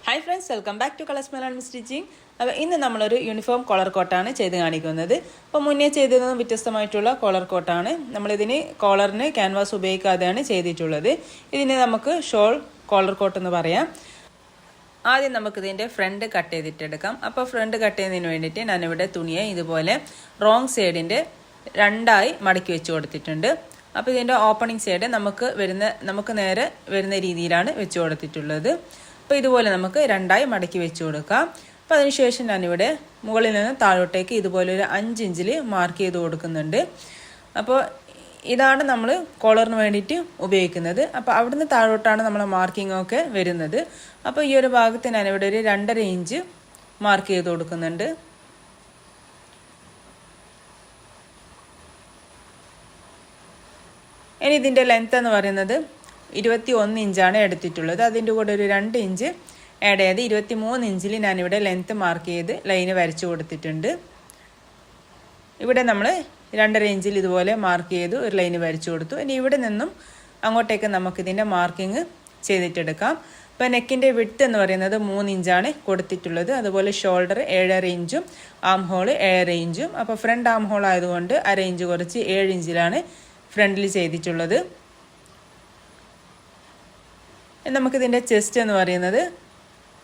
Hi friends, welcome back to Colours Malayalam stitching. അപ്പോൾ ഇന്ന് നമ്മളൊരു യൂണിഫോം കോളർ കോട്ടാണ് ചെയ്ത് കാണിക്കുന്നത്. അപ്പോൾ മുന്നേ ചെയ്തതിൽ വ്യത്യസ്തമായിട്ടുള്ള കോളർ കോട്ടാണ്. നമ്മളിതിന് കോളറിന് ക്യാൻവാസ് ഉപയോഗിക്കാതെയാണ് ചെയ്തിട്ടുള്ളത്. ഇതിന് നമുക്ക് ഷോൾ കോളർ കോട്ട് എന്ന് പറയാം. ആദ്യം നമുക്കിതിൻ്റെ ഫ്രണ്ട് കട്ട് ചെയ്തിട്ടെടുക്കാം. അപ്പോൾ ഫ്രണ്ട് കട്ട് ചെയ്യുന്നതിന് വേണ്ടിയിട്ട് ഞാനിവിടെ തുണിയെ ഇതുപോലെ റോങ് സൈഡിൻ്റെ രണ്ടായി മടക്കി വെച്ച് കൊടുത്തിട്ടുണ്ട്. അപ്പോൾ ഇതിൻ്റെ ഓപ്പണിംഗ് സൈഡ് നമുക്ക് നേരെ വരുന്ന രീതിയിലാണ് വെച്ച് കൊടുത്തിട്ടുള്ളത്. അപ്പോൾ ഇതുപോലെ നമുക്ക് രണ്ടായി മടക്കി വെച്ച് കൊടുക്കാം. അപ്പോൾ അതിനുശേഷം ഞാനിവിടെ മുകളിൽ നിന്ന് താഴോട്ടേക്ക് ഇതുപോലെ ഒരു 5 ഇഞ്ചിൽ മാർക്ക് ചെയ്ത് കൊടുക്കുന്നുണ്ട്. അപ്പോൾ ഇതാണ് നമ്മൾ കോളറിന് വേണ്ടിയിട്ട് ഉപയോഗിക്കുന്നത്. അപ്പോൾ അവിടുന്ന് താഴോട്ടാണ് നമ്മൾ മാർക്കിംഗ് ഒക്കെ വരുന്നത്. അപ്പോൾ ഈ ഒരു ഭാഗത്ത് ഞാനിവിടെ ഒരു 2.5 ഇഞ്ച് മാർക്ക് ചെയ്ത് കൊടുക്കുന്നുണ്ട്. ഇനി ഇതിൻ്റെ ലെങ്ത് എന്ന് പറയുന്നത് 21 ഇഞ്ചാണ് എടുത്തിട്ടുള്ളത്. അതിൻ്റെ കൂടെ ഒരു 2 ഇഞ്ച് ആഡ് ചെയ്ത് 23 ഇഞ്ചിൽ ഞാനിവിടെ ലെങ്ത്ത് മാർക്ക് ചെയ്ത് ലൈന് വരച്ചു കൊടുത്തിട്ടുണ്ട്. ഇവിടെ നമ്മൾ 2.5 ഇഞ്ചിൽ ഇതുപോലെ മാർക്ക് ചെയ്ത് ഒരു ലൈന് വരച്ചു കൊടുത്തു. ഇനി ഇവിടെ നിന്നും അങ്ങോട്ടേക്ക് നമുക്കിതിൻ്റെ മാർക്കിങ് ചെയ്തിട്ടെടുക്കാം. അപ്പോൾ നെക്കിൻ്റെ വിഡ്ത്ത് എന്ന് പറയുന്നത് 3 ഇഞ്ചാണ് കൊടുത്തിട്ടുള്ളത്. അതുപോലെ ഷോൾഡർ 7.5 ഇഞ്ചും ആം ഹോൾ 7.5 ഇഞ്ചും. അപ്പോൾ ഫ്രണ്ട് ആം ഹോൾ ആയതുകൊണ്ട് 1/2 ഇഞ്ച് കുറച്ച് 7 ഇഞ്ചിലാണ് ഫ്രണ്ടിൽ ചെയ്തിട്ടുള്ളത്. നമുക്കിതിൻ്റെ ചെസ്റ്റ് എന്ന് പറയുന്നത്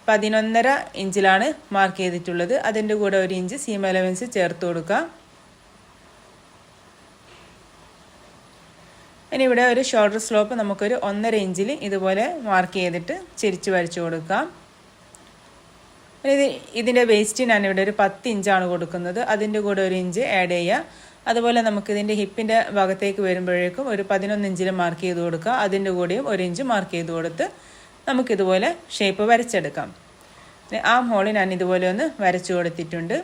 11.5 ഇഞ്ചിലാണ് മാർക്ക് ചെയ്തിട്ടുള്ളത്. അതിൻ്റെ കൂടെ 1 ഇഞ്ച് സീം അലവൻസ് ചേർത്ത് കൊടുക്കാം. ഇനി ഇവിടെ ഒരു ഷോൾഡർ സ്ലോപ്പ് നമുക്കൊരു 1.5 ഇഞ്ചിൽ ഇതുപോലെ മാർക്ക് ചെയ്തിട്ട് ചിരിച്ച് വരച്ചു കൊടുക്കാം. ഇതിൻ്റെ വേസ്റ്റ് ഞാനിവിടെ ഒരു 10 ഇഞ്ചാണ് കൊടുക്കുന്നത്. അതിൻ്റെ കൂടെ 1 ഇഞ്ച് ആഡ് ചെയ്യുക. അതുപോലെ നമുക്കിതിൻ്റെ ഹിപ്പിൻ്റെ ഭാഗത്തേക്ക് വരുമ്പോഴേക്കും ഒരു 11 ഇഞ്ചിൽ മാർക്ക് ചെയ്ത് കൊടുക്കുക. അതിൻ്റെ കൂടെയും 1 ഇഞ്ച് മാർക്ക് ചെയ്ത് കൊടുത്ത് നമുക്കിതുപോലെ ഷേപ്പ് വരച്ചെടുക്കാം. ആം ഹോൾ ഞാൻ ഇതുപോലെ ഒന്ന് വരച്ചു കൊടുത്തിട്ടുണ്ട്.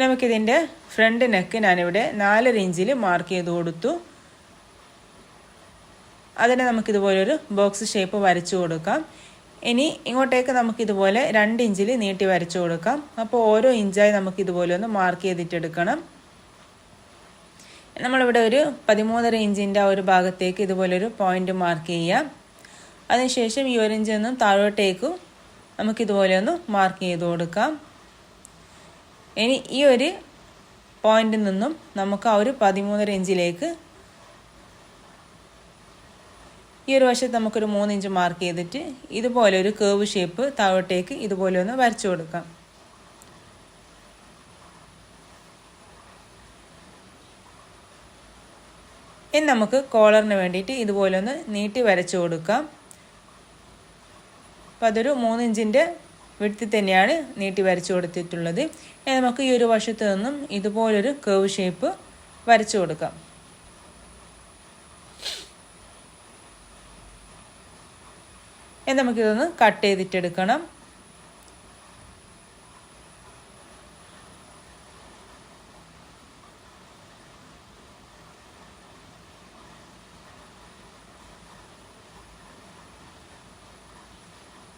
നമുക്കിതിൻ്റെ ഫ്രണ്ട് നെക്ക് ഞാനിവിടെ 4.5 ഇഞ്ചിൽ മാർക്ക് ചെയ്ത് കൊടുത്തു. അതിനെ നമുക്കിതുപോലെ ഒരു ബോക്സ് ഷേപ്പ് വരച്ചു കൊടുക്കാം. ഇനി ഇങ്ങോട്ടേക്ക് നമുക്കിതുപോലെ 2 ഇഞ്ചിൽ നീട്ടി വരച്ചു കൊടുക്കാം. അപ്പോൾ ഓരോ ഇഞ്ചായി നമുക്കിതുപോലെ ഒന്ന് മാർക്ക് ചെയ്തിട്ടെടുക്കണം. നമ്മളിവിടെ ഒരു 13.5 ഇഞ്ചിൻ്റെ ആ ഒരു ഭാഗത്തേക്ക് ഇതുപോലൊരു പോയിന്റ് മാർക്ക് ചെയ്യാം. അതിനുശേഷം ഈ 1 ഇഞ്ചിൽ നിന്നും താഴോട്ടേക്ക് നമുക്കിതുപോലെ ഒന്ന് മാർക്ക് ചെയ്ത് കൊടുക്കാം. ഇനി ഈ ഒരു പോയിന്റിൽ നിന്നും നമുക്ക് ആ ഒരു 13.5 ഇഞ്ചിലേക്ക് ഈ ഒരു വശത്ത് നമുക്കൊരു 3 ഇഞ്ച് മാർക്ക് ചെയ്തിട്ട് ഇതുപോലെ ഒരു കേർവ് ഷേപ്പ് താഴോട്ടേക്ക് ഇതുപോലെ ഒന്ന് വരച്ചു കൊടുക്കാം. ഇനി നമുക്ക് കോളറിന് വേണ്ടിയിട്ട് ഇതുപോലെ ഒന്ന് നീട്ടി വരച്ചു കൊടുക്കാം. അപ്പോൾ അതൊരു 3 ഇഞ്ചിൻ്റെ വിഡ്ത്തിൽ തന്നെയാണ് നീട്ടി വരച്ചു കൊടുത്തിട്ടുള്ളത്. ഇനി നമുക്ക് ഈ ഒരു വശത്ത് നിന്നും ഇതുപോലൊരു കേർവ് ഷേപ്പ് വരച്ചു കൊടുക്കാം. ഇനി നമുക്കിതൊന്ന് കട്ട് ചെയ്തിട്ടെടുക്കണം.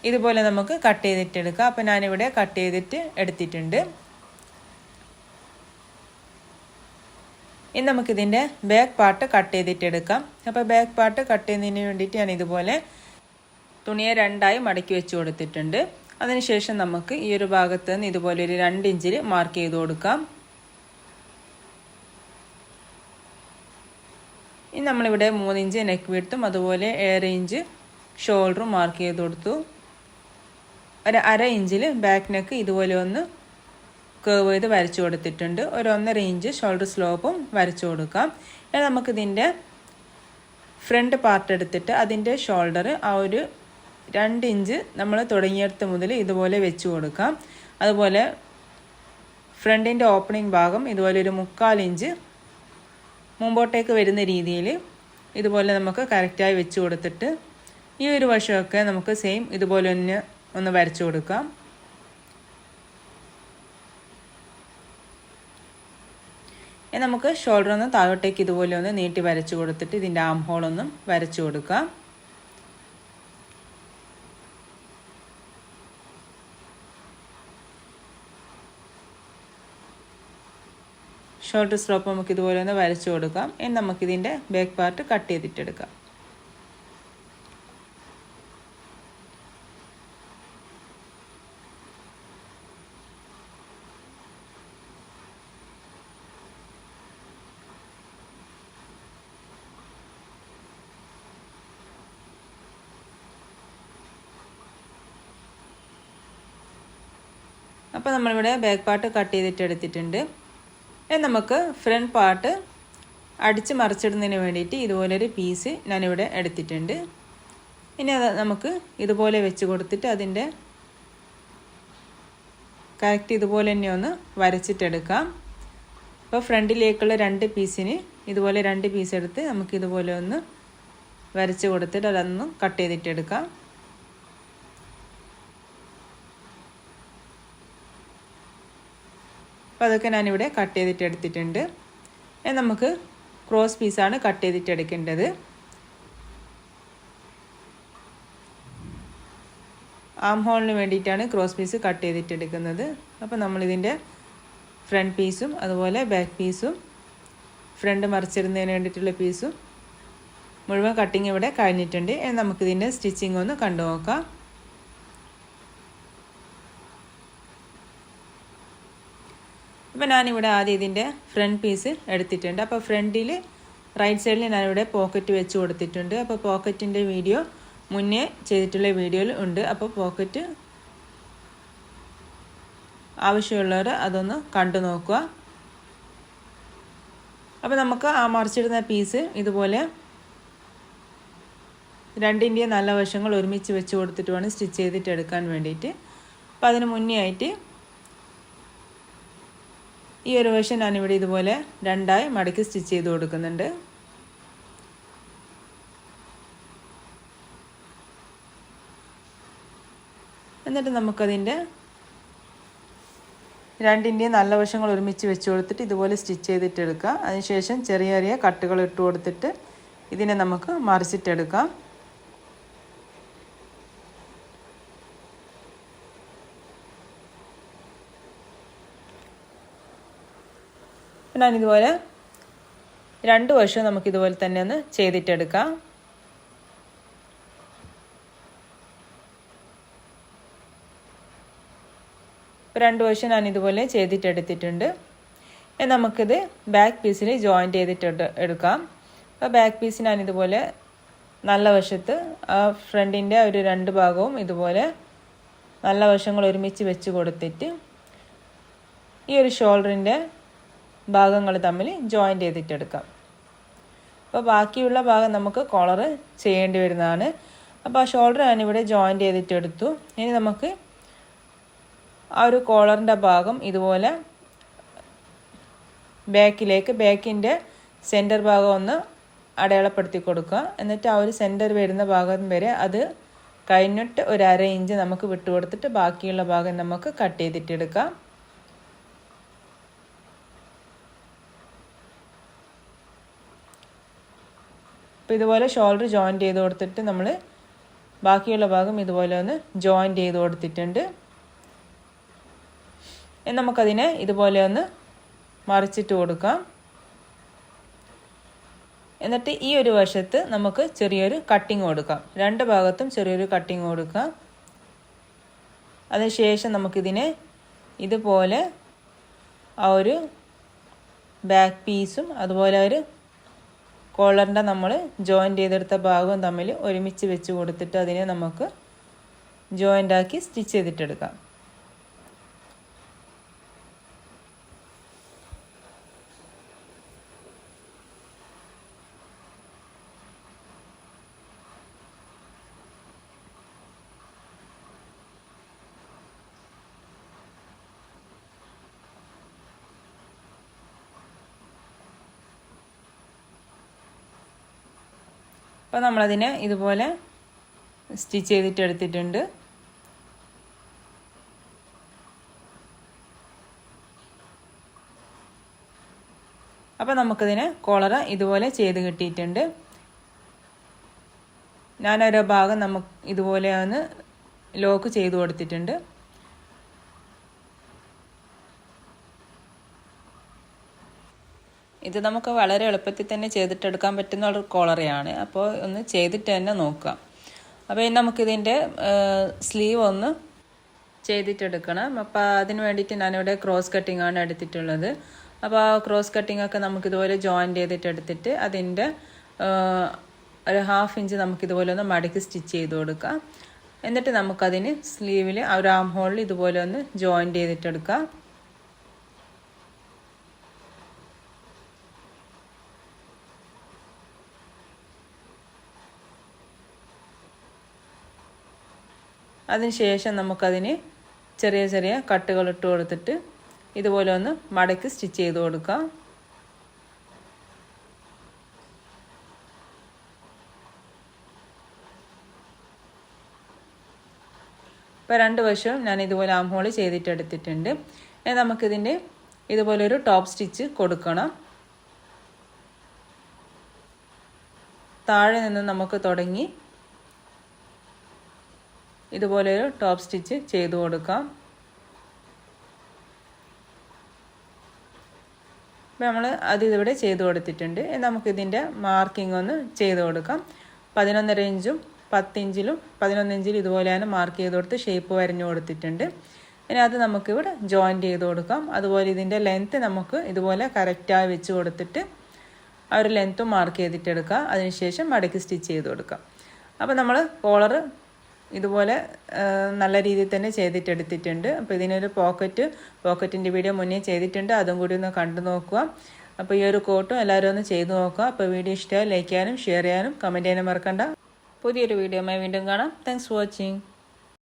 ഇതുപോലെ നമുക്ക് കട്ട് ചെയ്തിട്ടെടുക്കാം. അപ്പോൾ ഞാനിവിടെ കട്ട് ചെയ്തിട്ട് എടുത്തിട്ടുണ്ട്. ഇനി നമുക്കിതിൻ്റെ ബാക്ക് പാർട്ട് കട്ട് ചെയ്തിട്ടെടുക്കാം. അപ്പോൾ ബാക്ക് പാർട്ട് കട്ട് ചെയ്യുന്നതിന് വേണ്ടിയിട്ട് ഞാൻ ഇതുപോലെ തുണിയെ 2ആയി മടക്കി വെച്ച് കൊടുത്തിട്ടുണ്ട്. അതിനുശേഷം നമുക്ക് ഈ ഒരു ഭാഗത്ത് നിന്ന് ഇതുപോലെ ഒരു 2 ഇഞ്ചിൽ മാർക്ക് ചെയ്ത് കൊടുക്കാം. ഇനി നമ്മളിവിടെ 3 ഇഞ്ച് നെക്ക് വിഡ്ത്തും അതുപോലെ 1/2 ഇഞ്ച് ഷോൾഡറും മാർക്ക് ചെയ്ത് കൊടുത്തു. ഒരു 1/2 ഇഞ്ചിൽ ബാക്ക് നെക്ക് ഇതുപോലെ ഒന്ന് കേർവ് ചെയ്ത് വരച്ചു കൊടുത്തിട്ടുണ്ട്. ഒരു 1.5 ഇഞ്ച് ഷോൾഡർ സ്ലോപ്പും വരച്ചു കൊടുക്കാം. ഇനി നമുക്കിതിൻ്റെ ഫ്രണ്ട് പാർട്ട് എടുത്തിട്ട് അതിൻ്റെ ഷോൾഡർ ആ ഒരു 2 ഇഞ്ച് നമ്മൾ തുടങ്ങിയിടത്ത് മുതൽ ഇതുപോലെ വെച്ച് കൊടുക്കാം. അതുപോലെ ഫ്രണ്ടിൻ്റെ ഓപ്പണിംഗ് ഭാഗം ഇതുപോലെ ഒരു 3/4 ഇഞ്ച് മുമ്പോട്ടേക്ക് വരുന്ന രീതിയിൽ ഇതുപോലെ നമുക്ക് കറക്റ്റായി വെച്ച് കൊടുത്തിട്ട് ഈ ഒരു വശമൊക്കെ നമുക്ക് സെയിം ഇതുപോലെ ഒന്ന് വരച്ചു കൊടുക്കാം. നമുക്ക് ഷോൾഡർ ഒന്ന് താഴോട്ടേക്ക് ഇതുപോലെ ഒന്ന് നീട്ടി വരച്ചു കൊടുത്തിട്ട് ഇതിൻ്റെ ആം ഹോൾ ഒന്നും വരച്ചു കൊടുക്കാം. ഷോൾഡർ സ്ലോപ്പ് നമുക്ക് ഇതുപോലെ ഒന്ന് വരച്ചു കൊടുക്കാം. ഇനി നമുക്കിതിൻ്റെ ബാക്ക് പാർട്ട് കട്ട് ചെയ്തിട്ടെടുക്കാം. അപ്പോൾ നമ്മളിവിടെ ബാക്ക് പാർട്ട് കട്ട് ചെയ്തിട്ട് എടുത്തിട്ടുണ്ട്. നമുക്ക് ഫ്രണ്ട് പാർട്ട് അടിച്ച് മറിച്ചിടുന്നതിന് വേണ്ടിയിട്ട് ഇതുപോലൊരു പീസ് ഞാനിവിടെ എടുത്തിട്ടുണ്ട്. ഇനി അത് നമുക്ക് ഇതുപോലെ വെച്ച് കൊടുത്തിട്ട് അതിൻ്റെ കറക്റ്റ് ഇതുപോലെ തന്നെ ഒന്ന് വരച്ചിട്ടെടുക്കാം. അപ്പോൾ ഫ്രണ്ടിലേക്കുള്ള 2 പീസിന് ഇതുപോലെ 2 പീസ് എടുത്ത് നമുക്കിതുപോലെ ഒന്ന് വരച്ച് കൊടുത്തിട്ട് അതൊന്ന് കട്ട് ചെയ്തിട്ടെടുക്കാം. അപ്പോൾ അതൊക്കെ ഞാനിവിടെ കട്ട് ചെയ്തിട്ട് എടുത്തിട്ടുണ്ട്. നമുക്ക് ക്രോസ് പീസാണ് കട്ട് ചെയ്തിട്ട് എടുക്കേണ്ടത്. ആം ഹോളിന് വേണ്ടിയിട്ടാണ് ക്രോസ് പീസ് കട്ട് ചെയ്തിട്ട് എടുക്കുന്നത്. അപ്പോൾ നമ്മളിതിൻ്റെ ഫ്രണ്ട് പീസും അതുപോലെ ബാക്ക് പീസും ഫ്രണ്ട് മറിച്ചിടുന്നതിന് വേണ്ടിയിട്ടുള്ള പീസും മുഴുവൻ കട്ടിങ് ഇവിടെ കഴിഞ്ഞിട്ടുണ്ട്. നമുക്കിതിൻ്റെ സ്റ്റിച്ചിങ് ഒന്ന് കണ്ടു നോക്കാം. അപ്പോൾ ഞാനിവിടെ ആദ്യം ഇതിൻ്റെ ഫ്രണ്ട് പീസ് എടുത്തിട്ടുണ്ട്. അപ്പോൾ ഫ്രണ്ടിൽ റൈറ്റ് സൈഡിൽ ഞാനിവിടെ പോക്കറ്റ് വെച്ച് കൊടുത്തിട്ടുണ്ട്. അപ്പോൾ പോക്കറ്റിൻ്റെ വീഡിയോ മുന്നേ ചെയ്തിട്ടുള്ള വീഡിയോയിൽ ഉണ്ട്. അപ്പോൾ പോക്കറ്റ് ആവശ്യമുള്ളവർ അതൊന്ന് കണ്ടു നോക്കുക. അപ്പോൾ നമുക്ക് ആ മറിച്ചിടുന്ന പീസ് ഇതുപോലെ 2ൻ്റെ നല്ല വശങ്ങൾ ഒരുമിച്ച് വെച്ച് കൊടുത്തിട്ട് വേണം സ്റ്റിച്ച് ചെയ്തിട്ട് എടുക്കാൻ വേണ്ടിയിട്ട്. അപ്പോൾ അതിന് മുന്നേ ആയിട്ട് ഈ ഒരു വശം ഞാനിവിടെ ഇതുപോലെ 2ആയി മടക്കി സ്റ്റിച്ച് ചെയ്ത് കൊടുക്കുന്നുണ്ട്. എന്നിട്ട് നമുക്കതിൻ്റെ 2ൻ്റെ നല്ല വശങ്ങൾ ഒരുമിച്ച് വെച്ച് കൊടുത്തിട്ട് ഇതുപോലെ സ്റ്റിച്ച് ചെയ്തിട്ടെടുക്കാം. അതിനുശേഷം ചെറിയ ചെറിയ കട്ടുകൾ ഇട്ട് കൊടുത്തിട്ട് ഇതിനെ നമുക്ക് മറിച്ചിട്ടെടുക്കാം. ഞാനിതുപോലെ 2 വശവും നമുക്കിതുപോലെ തന്നെ ഒന്ന് ചെയ്തിട്ടെടുക്കാം. ഇപ്പോൾ 2 വശം ഞാനിതുപോലെ ചെയ്തിട്ടെടുത്തിട്ടുണ്ട്. നമുക്കിത് ബാക്ക് പീസിൽ ജോയിൻറ്റ് ചെയ്തിട്ട് എടുക്കാം. അപ്പോൾ ബാക്ക് പീസ് ഞാനിതുപോലെ നല്ല വശത്ത് ആ ഫ്രണ്ടിൻ്റെ ഒരു 2 ഭാഗവും ഇതുപോലെ നല്ല വശങ്ങൾ ഒരുമിച്ച് വെച്ച് കൊടുത്തിട്ട് ഈ ഒരു ഷോൾഡറിൻ്റെ ഭാഗങ്ങൾ തമ്മിൽ ജോയിൻറ്റ് ചെയ്തിട്ടെടുക്കാം. അപ്പോൾ ബാക്കിയുള്ള ഭാഗം നമുക്ക് കോളർ ചെയ്യേണ്ടി വരുന്നതാണ്. അപ്പോൾ ആ ഷോൾഡർ ഞാനിവിടെ ജോയിൻറ്റ് ചെയ്തിട്ടെടുത്തു. ഇനി നമുക്ക് ആ ഒരു കോളറിൻ്റെ ഭാഗം ഇതുപോലെ ബാക്കിൻ്റെ സെൻറ്റർ ഭാഗം ഒന്ന് അടയാളപ്പെടുത്തി കൊടുക്കുക. എന്നിട്ട് ആ ഒരു സെൻറ്റർ വരുന്ന ഭാഗം വരെ അത് കഴിഞ്ഞിട്ട് ഒരു 1/2 ഇഞ്ച് നമുക്ക് വിട്ട് കൊടുത്തിട്ട് ബാക്കിയുള്ള ഭാഗം നമുക്ക് കട്ട് ചെയ്തിട്ടെടുക്കാം. അപ്പോൾ ഇതുപോലെ ഷോൾഡർ ജോയിൻറ്റ് ചെയ്ത് കൊടുത്തിട്ട് നമ്മൾ ബാക്കിയുള്ള ഭാഗം ഇതുപോലെ ഒന്ന് ജോയിൻറ്റ് ചെയ്ത് കൊടുത്തിട്ടുണ്ട്. നമുക്കതിനെ ഇതുപോലെ ഒന്ന് മറിച്ചിട്ട് കൊടുക്കാം. എന്നിട്ട് ഈ ഒരു വശത്ത് നമുക്ക് ചെറിയൊരു കട്ടിങ് കൊടുക്കാം. 2 ഭാഗത്തും ചെറിയൊരു കട്ടിങ് കൊടുക്കാം. അതിനുശേഷം നമുക്കിതിനെ ഇതുപോലെ ആ ഒരു ബാക്ക് പീസും അതുപോലെ ഒരു കോളറിൻ്റെ നമ്മൾ ജോയിൻറ്റ് ചെയ്തെടുത്ത ഭാഗവും തമ്മിൽ ഒരുമിച്ച് വെച്ച് കൊടുത്തിട്ട് അതിനെ നമുക്ക് ജോയിൻ്റാക്കി സ്റ്റിച്ച് ചെയ്തിട്ടെടുക്കാം. അപ്പോൾ നമ്മളതിനെ ഇതുപോലെ സ്റ്റിച്ച് ചെയ്തിട്ട് എടുത്തിട്ടുണ്ട്. അപ്പോൾ നമുക്കതിനെ കോളർ ഇതുപോലെ ചെയ്ത് കിട്ടിയിട്ടുണ്ട്. ഞാനൊരു ഭാഗം നമുക്ക് ഇതുപോലെ ഒന്ന് ലോക്ക് ചെയ്ത് കൊടുത്തിട്ടുണ്ട്. ഇത് നമുക്ക് വളരെ എളുപ്പത്തിൽ തന്നെ ചെയ്തിട്ടെടുക്കാൻ പറ്റുന്ന ഒരു കോളറയാണ്. അപ്പോൾ ഒന്ന് ചെയ്തിട്ട് തന്നെ നോക്കാം. അപ്പോൾ ഇനി നമുക്കിതിൻ്റെ സ്ലീവ് ഒന്ന് ചെയ്തിട്ടെടുക്കണം. അപ്പോൾ അതിന് വേണ്ടിയിട്ട് ഞാനിവിടെ ക്രോസ് കട്ടിംഗ് ആണ് എടുത്തിട്ടുള്ളത്. അപ്പോൾ ആ ക്രോസ് കട്ടിംഗ് ഒക്കെ നമുക്കിതുപോലെ ജോയിൻറ്റ് ചെയ്തിട്ട് എടുത്തിട്ട് അതിൻ്റെ ഒരു 1/2 ഇഞ്ച് നമുക്കിതുപോലെ ഒന്ന് മടക്കി സ്റ്റിച്ച് ചെയ്ത് കൊടുക്കാം. എന്നിട്ട് നമുക്കതിന് സ്ലീവിൽ ആ ഒരു ആം ഹോളിൽ ഇതുപോലെ ഒന്ന് ജോയിൻറ്റ് ചെയ്തിട്ടെടുക്കാം. അതിനുശേഷം നമുക്കതിന് ചെറിയ ചെറിയ കട്ടുകൾ ഇട്ട് കൊടുത്തിട്ട് ഇതുപോലെ ഒന്ന് മടക്കി സ്റ്റിച്ച് ചെയ്ത് കൊടുക്കാം. ഇപ്പോൾ രണ്ട് വശവും ഞാൻ ഇതുപോലെ ആം ഹോൾ ചെയ്തിട്ടെടുത്തിട്ടുണ്ട്. നമുക്കിതിൻ്റെ ഇതുപോലൊരു ടോപ്പ് സ്റ്റിച്ച് കൊടുക്കണം. താഴെ നിന്ന് നമുക്ക് തുടങ്ങി ഇതുപോലൊരു ടോപ്പ് സ്റ്റിച്ച് ചെയ്ത് കൊടുക്കാം. അപ്പോൾ നമ്മൾ അതിവിടെ ചെയ്ത് കൊടുത്തിട്ടുണ്ട്. നമുക്കിതിൻ്റെ മാർക്കിംഗ് ഒന്ന് ചെയ്ത് കൊടുക്കാം. 11.5 ഇഞ്ചും 10 ഇഞ്ചിലും 11 ഇഞ്ചിലും ഇതുപോലെയാണ് മാർക്ക് ചെയ്ത് കൊടുത്ത് ഷേപ്പ് വരഞ്ഞു കൊടുത്തിട്ടുണ്ട്. ഇനി അത് നമുക്കിവിടെ ജോയിൻറ്റ് ചെയ്ത് കൊടുക്കാം. അതുപോലെ ഇതിൻ്റെ ലെങ്ത്ത് നമുക്ക് ഇതുപോലെ കറക്റ്റായി വെച്ച് കൊടുത്തിട്ട് ആ ഒരു ലെങ്ത്തും മാർക്ക് ചെയ്തിട്ടെടുക്കുക. അതിനുശേഷം മടക്കി സ്റ്റിച്ച് ചെയ്ത് കൊടുക്കാം. അപ്പോൾ നമ്മൾ കോളർ ഇതുപോലെ നല്ല രീതിയിൽ തന്നെ ചെയ്തിട്ടെടുത്തിട്ടുണ്ട്. അപ്പോൾ ഇതിനൊരു പോക്കറ്റിൻ്റെ വീഡിയോ മുന്നേ ചെയ്തിട്ടുണ്ട്, അതും കൂടി ഒന്ന് കണ്ടു നോക്കുക. അപ്പോൾ ഈ ഒരു കോട്ടും എല്ലാവരും ഒന്ന് ചെയ്ത് നോക്കുക. അപ്പോൾ വീഡിയോ ഇഷ്ടമായി ലൈക്ക് ചെയ്യാനും ഷെയർ ചെയ്യാനും കമൻറ്റ് ചെയ്യാനും മറക്കണ്ട. പുതിയൊരു വീഡിയോയുമായി വീണ്ടും കാണാം. Thanks for watching.